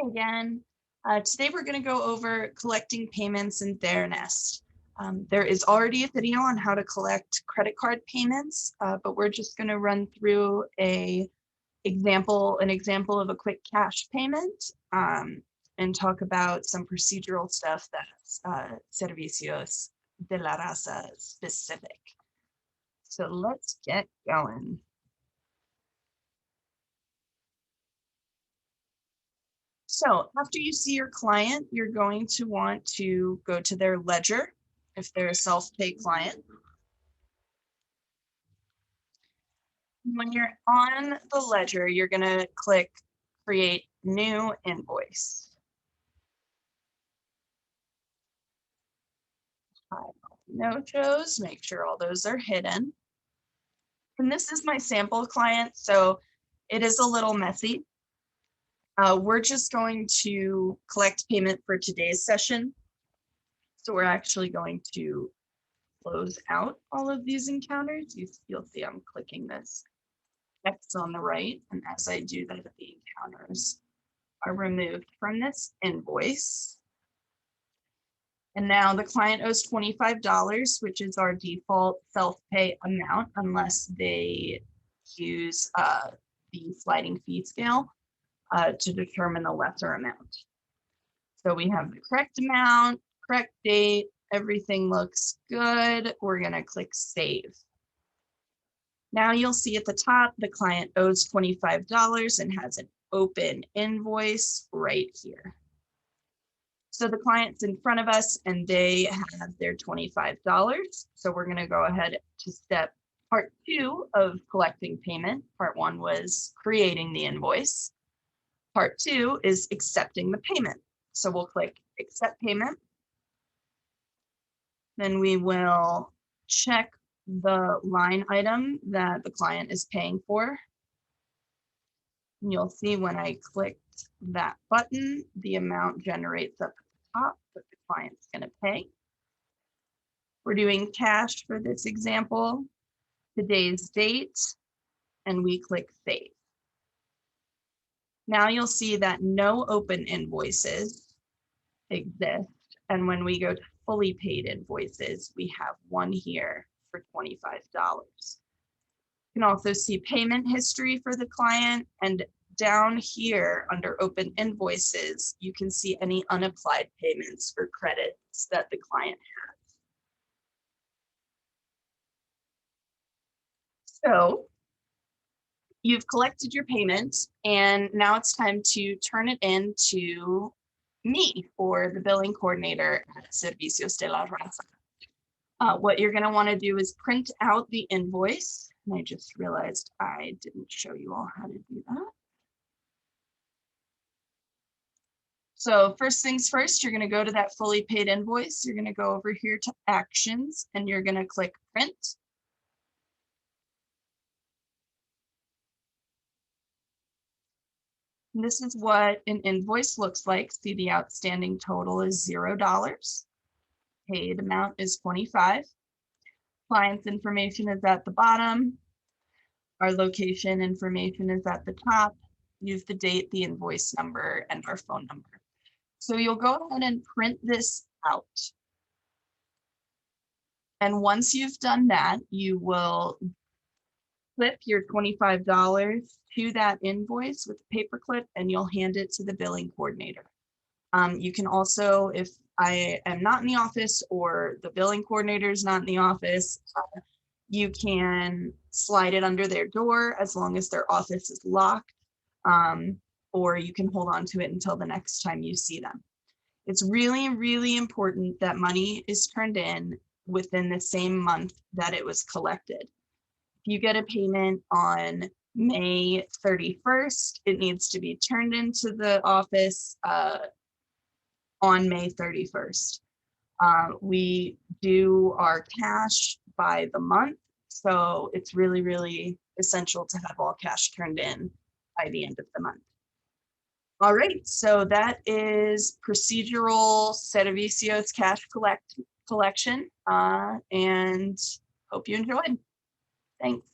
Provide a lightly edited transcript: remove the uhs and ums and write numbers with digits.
Hi again. Today we're going to go over collecting payments in Theranest. There is already a video on how to collect credit card payments, but we're just going to run through an example of a quick cash payment and talk about some procedural stuff that's Servicios de la Raza specific. So let's get going. So after you see your client, you're going to want to go to their ledger if they're a self-pay client. When you're on the ledger, you're going to click Create New Invoice. No shows, make sure all those are hidden. And this is my sample client, so it is a little messy. We're just going to collect payment for today's session. So we're actually going to close out all of these encounters. You'll see I'm clicking this X on the right, and as I do that, the encounters are removed from this invoice. And now the client owes $25, which is our default self-pay amount, unless they use the sliding fee scale to determine a lesser amount. So we have the correct amount, correct date, everything looks good. We're going to click Save. Now you'll see at the top, the client owes $25 and has an open invoice right here. So the client's in front of us and they have their $25. So we're going to go ahead to step part 2 of collecting payment. Part 1 was creating the invoice. Part 2 is accepting the payment. So we'll click Accept Payment. Then we will check the line item that the client is paying for. And you'll see when I clicked that button, the amount generates up at the top that the client's going to pay. We're doing cash for this example, today's date, and we click Save. Now you'll see that no open invoices exist. And when we go to fully paid invoices, we have one here for $25. You can also see payment history for the client, and down here under open invoices, you can see any unapplied payments or credits that the client has. So you've collected your payment, and now it's time to turn it in to me, or the billing coordinator at Servicios de la Raza. What you're going to want to do is print out the invoice. And I just realized I didn't show you all how to do that. So first things first, you're going to go to that fully paid invoice. You're going to go over here to Actions, and you're going to click Print. And this is what an invoice looks like. See, the outstanding total is $0. Paid amount is $25. Client's information is at the bottom. Our location information is at the top. Use the date, the invoice number, and our phone number. So you'll go ahead and print this out. And once you've done that, you will clip your $25 to that invoice with a paper clip, and you'll hand it to the billing coordinator. You can also, if I am not in the office or the billing coordinator is not in the office, you can slide it under their door as long as their office is locked, or you can hold on to it until the next time you see them. It's really, really important that money is turned in within the same month that it was collected. If you get a payment on May 31st, it needs to be turned into the office on May 31st. We do our cash by the month, so it's really, really essential to have all cash turned in by the end of the month. All right, so that is procedural Servicios cash collection, and hope you enjoyed. Thanks.